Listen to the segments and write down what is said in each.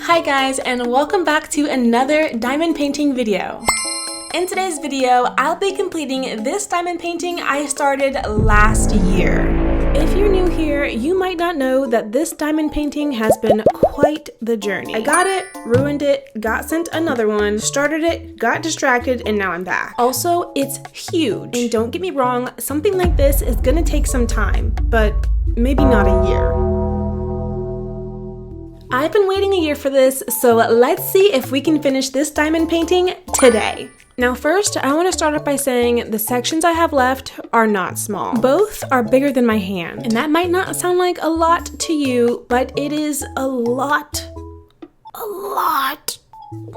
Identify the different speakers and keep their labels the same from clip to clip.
Speaker 1: Hi guys, and welcome back to another diamond painting video. In today's video, I'll be completing this diamond painting I started last year. If you're new here, you might not know that this diamond painting has been quite the journey. I got it, ruined it, got sent another one, started it, got distracted, and now I'm back. Also, it's huge. And don't get me wrong, something like this is gonna take some time, but maybe not a year. I've been waiting a year for this, so let's see if we can finish this diamond painting today. Now first, I want to start off by saying the sections I have left are not small. Both are bigger than my hand, and that might not sound like a lot to you, but it is a lot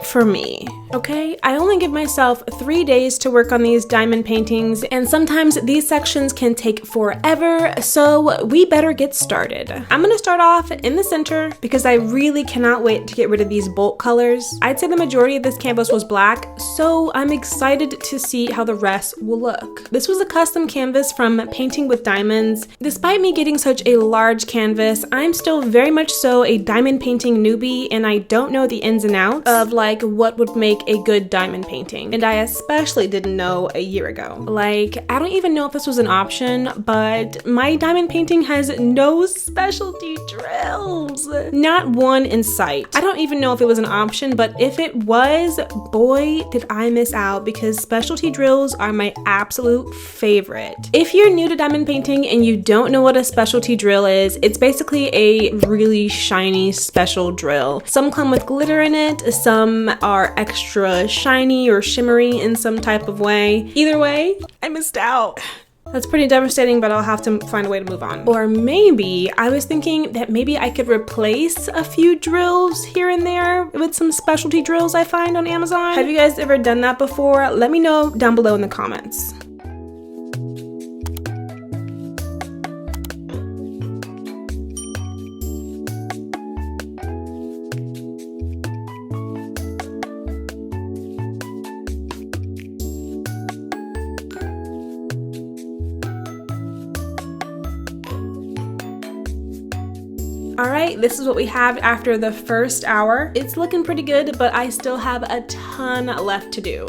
Speaker 1: for me, okay? I only give myself 3 days to work on these diamond paintings, and sometimes these sections can take forever, so we better get started. I'm gonna start off in the center because I really cannot wait to get rid of these bolt colors. I'd say the majority of this canvas was black, so I'm excited to see how the rest will look. This was a custom canvas from Painting with Diamonds. Despite me getting such a large canvas, I'm still very much so a diamond painting newbie, and I don't know the ins and outs of like what would make a good diamond painting, and I especially didn't know a year ago. Like, I don't even know if this was an option, but my diamond painting has no specialty drills, not one in sight. I don't even know if it was an option, but if it was, boy did I miss out, because specialty drills are my absolute favorite. If you're new to diamond painting and you don't know what a specialty drill is, it's basically a really shiny special drill. Some come with glitter in it, some are extra shiny or shimmery in some type of way. Either way, I missed out. That's pretty devastating, but I'll have to find a way to move on. Or maybe I was thinking that maybe I could replace a few drills here and there with some specialty drills I find on Amazon. Have you guys ever done that before? Let me know down below in the comments. Alright, this is what we have after the first hour. It's looking pretty good, but I still have a ton left to do.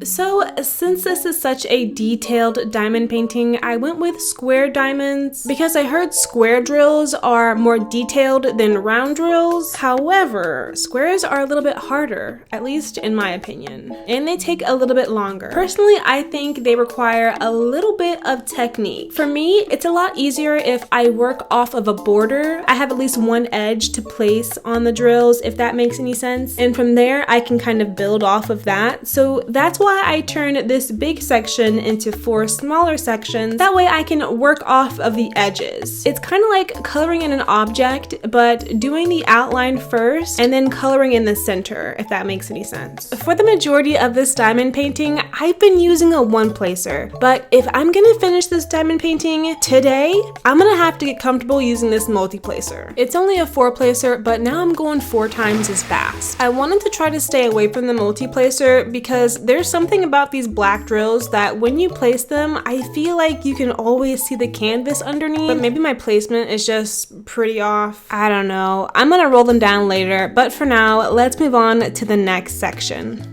Speaker 1: So, since this is such a detailed diamond painting, I went with square diamonds because I heard square drills are more detailed than round drills. However, squares are a little bit harder, at least in my opinion, and they take a little bit longer. Personally, I think they require a little bit of technique. For me, it's a lot easier if I work off of a border. I have at least one edge to place on the drills, if that makes any sense, and from there I can kind of build off of that. So that's why I turned this big section into 4 smaller sections. That way I can work off of the edges. It's kind of like coloring in an object, but doing the outline first and then coloring in the center, if that makes any sense. For the majority of this diamond painting, I've been using a one placer, but if I'm gonna finish this diamond painting today, I'm gonna have to get comfortable using this multi-placer. It's only a 4 placer, but now I'm going 4 times as fast. I wanted to try to stay away from the multi-placer because there's something about these black drills that when you place them, I feel like you can always see the canvas underneath, but maybe my placement is just pretty off. I don't know. I'm gonna roll them down later, but for now, let's move on to the next section.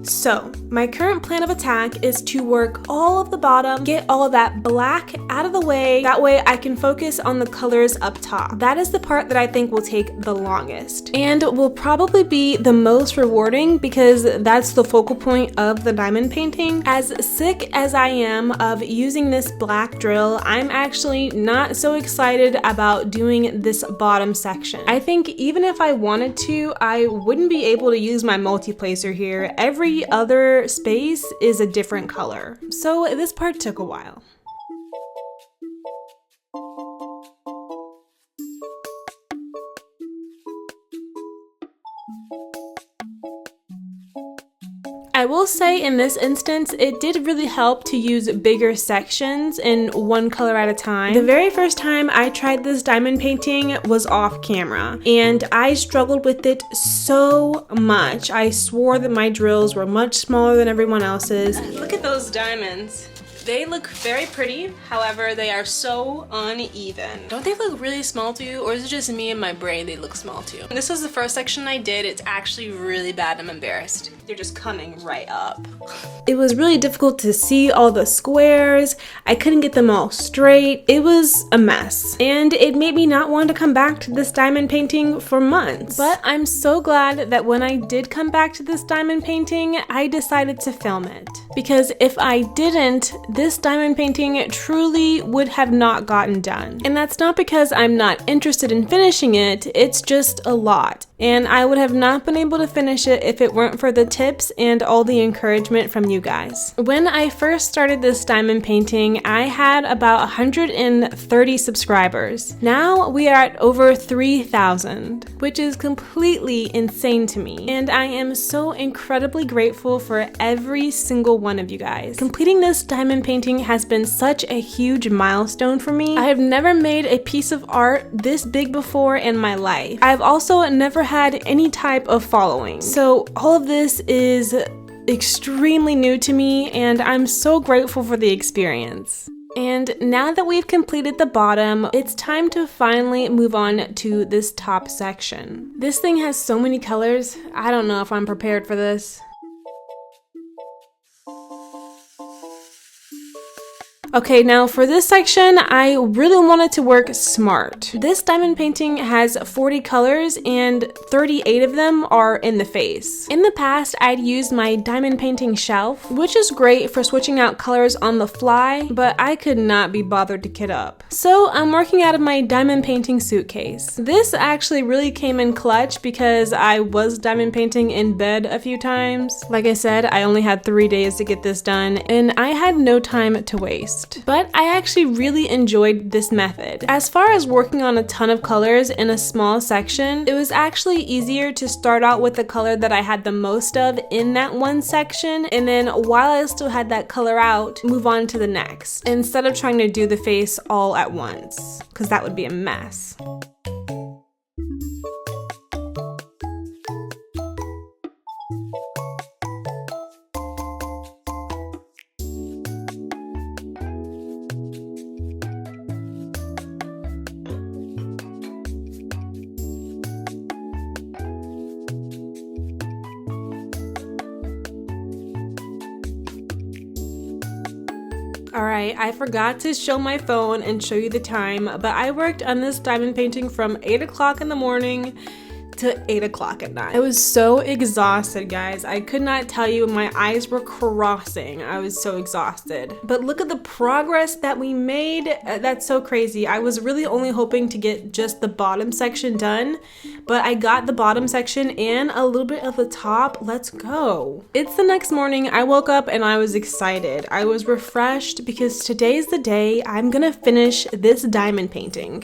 Speaker 1: So, my current plan of attack is to work all of the bottom, get all of that black out of the way. That way I can focus on the colors up top. That is the part that I think will take the longest and will probably be the most rewarding because that's the focal point of the diamond painting. As sick as I am of using this black drill, I'm actually not so excited about doing this bottom section. I think even if I wanted to, I wouldn't be able to use my multi-placer here. Every other space is a different color. So this part took a while. I will say in this instance, it did really help to use bigger sections in one color at a time. The very first time I tried this diamond painting was off camera, and I struggled with it so much. I swore that my drills were much smaller than everyone else's. Look at those diamonds. They look very pretty, however, they are so uneven. Don't they look really small to you, or is it just me and my brain they look small to you? This was the first section I did. It's actually really bad. I'm embarrassed. They're just coming right up. It was really difficult to see all the squares. I couldn't get them all straight. It was a mess. And it made me not want to come back to this diamond painting for months. But I'm so glad that when I did come back to this diamond painting, I decided to film it. Because if I didn't, this diamond painting truly would have not gotten done. And that's not because I'm not interested in finishing it, it's just a lot. And I would have not been able to finish it if it weren't for the tips and all the encouragement from you guys. When I first started this diamond painting, I had about 130 subscribers. Now we are at over 3,000, which is completely insane to me. And I am so incredibly grateful for every single one of you guys. Completing this diamond painting has been such a huge milestone for me. I have never made a piece of art this big before in my life. I've also never had any type of following. So all of this is extremely new to me, and I'm so grateful for the experience. And now that we've completed the bottom, it's time to finally move on to this top section. This thing has so many colors. I don't know if I'm prepared for this. Okay, now for this section, I really wanted to work smart. This diamond painting has 40 colors and 38 of them are in the face. In the past, I'd used my diamond painting shelf, which is great for switching out colors on the fly, but I could not be bothered to kit up. So I'm working out of my diamond painting suitcase. This actually really came in clutch because I was diamond painting in bed a few times. Like I said, I only had 3 days to get this done, and I had no time to waste. But I actually really enjoyed this method. As far as working on a ton of colors in a small section, it was actually easier to start out with the color that I had the most of in that one section, and then while I still had that color out, move on to the next, instead of trying to do the face all at once, because that would be a mess. Alright, I forgot to show my phone and show you the time, but I worked on this diamond painting from 8 o'clock in the morning to 8 o'clock at night. I was so exhausted, guys. I could not tell you, my eyes were crossing. I was so exhausted. But look at the progress that we made. That's so crazy. I was really only hoping to get just the bottom section done, but I got the bottom section and a little bit of the top. Let's go. It's the next morning. I woke up and I was excited. I was refreshed because today's the day I'm gonna finish this diamond painting.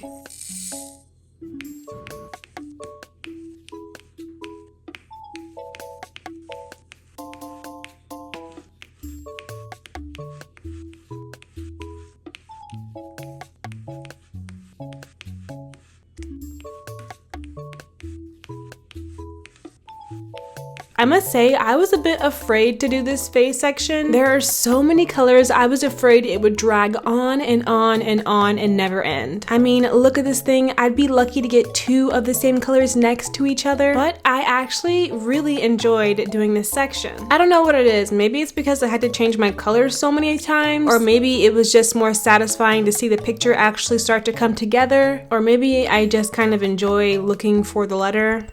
Speaker 1: I must say, I was a bit afraid to do this face section. There are so many colors, I was afraid it would drag on and on and on and never end. I mean, look at this thing. I'd be lucky to get 2 of the same colors next to each other, but I actually really enjoyed doing this section. I don't know what it is. Maybe it's because I had to change my colors so many times, or maybe it was just more satisfying to see the picture actually start to come together, or maybe I just kind of enjoy looking for the letter.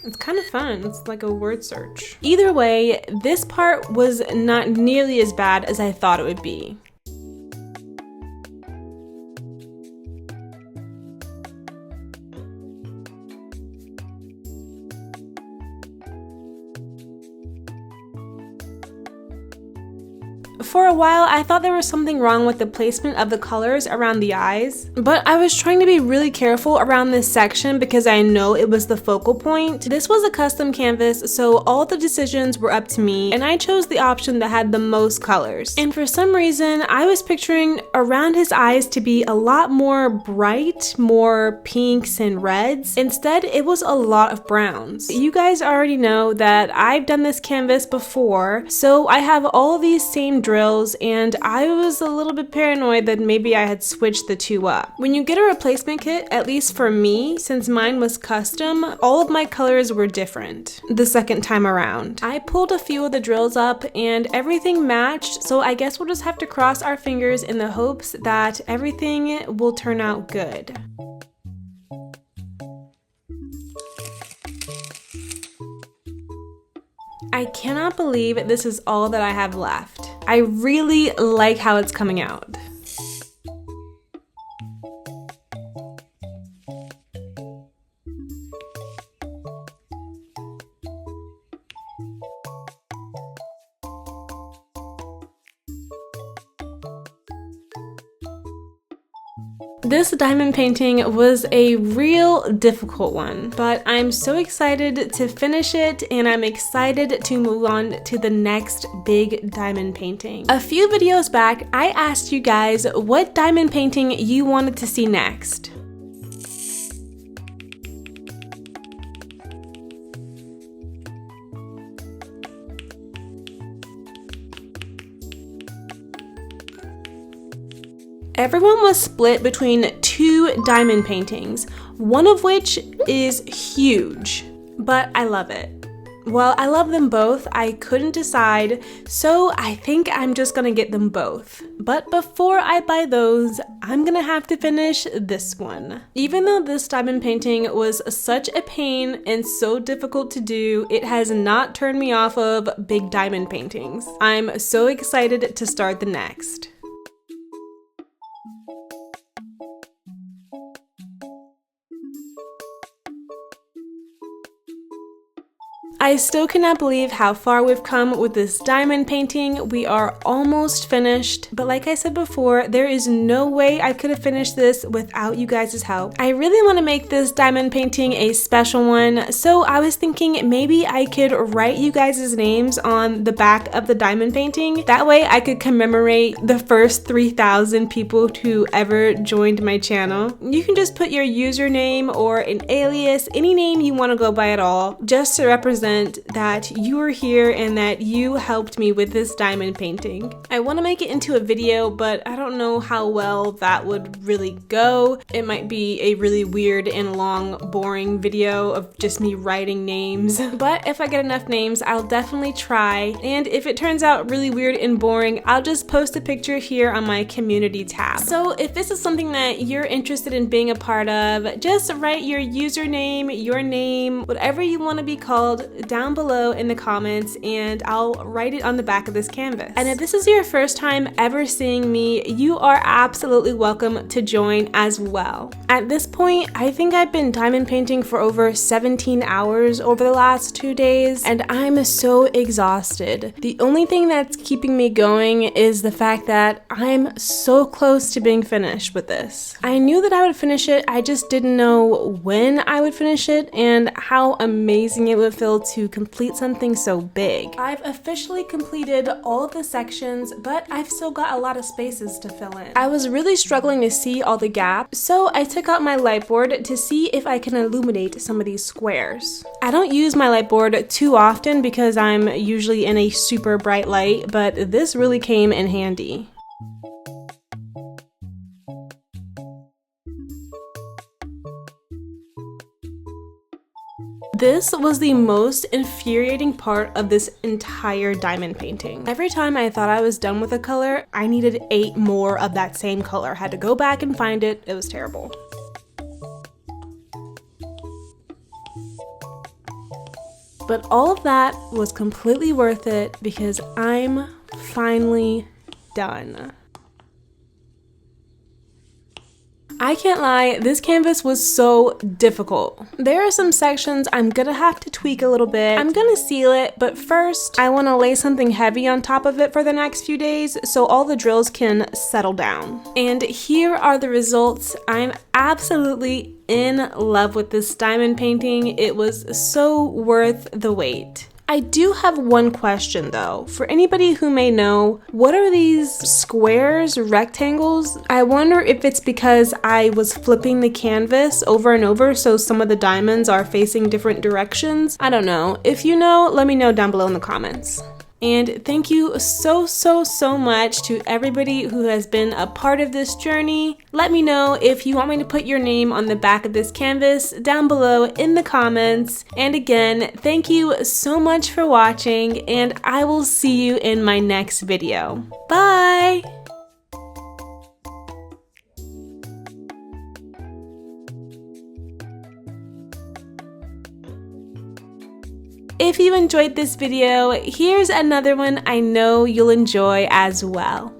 Speaker 1: It's kind of fun. It's like a word search. Either way, this part was not nearly as bad as I thought it would be. For a while, I thought there was something wrong with the placement of the colors around the eyes, but I was trying to be really careful around this section because I know it was the focal point. This was a custom canvas, so all the decisions were up to me, and I chose the option that had the most colors. And for some reason, I was picturing around his eyes to be a lot more bright, more pinks and reds. Instead, it was a lot of browns. You guys already know that I've done this canvas before, so I have all these same drills, and I was a little bit paranoid that maybe I had switched the two up. When you get a replacement kit, at least for me, since mine was custom, all of my colors were different the second time around. I pulled a few of the drills up and everything matched, so I guess we'll just have to cross our fingers in the hopes that everything will turn out good. I cannot believe this is all that I have left. I really like how it's coming out. This diamond painting was a real difficult one, but I'm so excited to finish it, and I'm excited to move on to the next big diamond painting. A few videos back, I asked you guys what diamond painting you wanted to see next. Everyone was split between two diamond paintings, one of which is huge, but I love it. Well, I love them both. I couldn't decide, so I think I'm just gonna get them both. But before I buy those, I'm gonna have to finish this one. Even though this diamond painting was such a pain and so difficult to do, it has not turned me off of big diamond paintings. I'm so excited to start the next. I still cannot believe how far we've come with this diamond painting. We are almost finished, but like I said before, there is no way I could have finished this without you guys' help. I really want to make this diamond painting a special one, so I was thinking maybe I could write you guys' names on the back of the diamond painting. That way I could commemorate the first 3,000 people who ever joined my channel. You can just put your username or an alias, any name you want to go by at all, just to represent that you are here and that you helped me with this diamond painting. I want to make it into a video, but I don't know how well that would really go. It might be a really weird and long, boring video of just me writing names. But if I get enough names, I'll definitely try. And if it turns out really weird and boring, I'll just post a picture here on my community tab. So if this is something that you're interested in being a part of, just write your username, your name, whatever you want to be called down below in the comments, and I'll write it on the back of this canvas. And if this is your first time ever seeing me, you are absolutely welcome to join as well. At this point, I think I've been diamond painting for over 17 hours over the last 2 days, and I'm so exhausted. The only thing that's keeping me going is the fact that I'm so close to being finished with this. I knew that I would finish it, I just didn't know when I would finish it and how amazing it would feel to complete something so big. I've officially completed all of the sections, but I've still got a lot of spaces to fill in. I was really struggling to see all the gaps, so I took out my light board to see if I can illuminate some of these squares. I don't use my light board too often because I'm usually in a super bright light, but this really came in handy. This was the most infuriating part of this entire diamond painting. Every time I thought I was done with a color, I needed 8 more of that same color. I had to go back and find it. It was terrible. But all of that was completely worth it because I'm finally done. I can't lie, this canvas was so difficult. There are some sections I'm gonna have to tweak a little bit. I'm gonna seal it, but first I wanna lay something heavy on top of it for the next few days so all the drills can settle down. And here are the results. I'm absolutely in love with this diamond painting. It was so worth the wait. I do have one question though. For anybody who may know, what are these squares, rectangles? I wonder if it's because I was flipping the canvas over and over so some of the diamonds are facing different directions. I don't know. If you know, let me know down below in the comments. And thank you so much to everybody who has been a part of this journey. Let me know if you want me to put your name on the back of this canvas down below in the comments. And again, thank you so much for watching, and I will see you in my next video. Bye! If you enjoyed this video, here's another one I know you'll enjoy as well.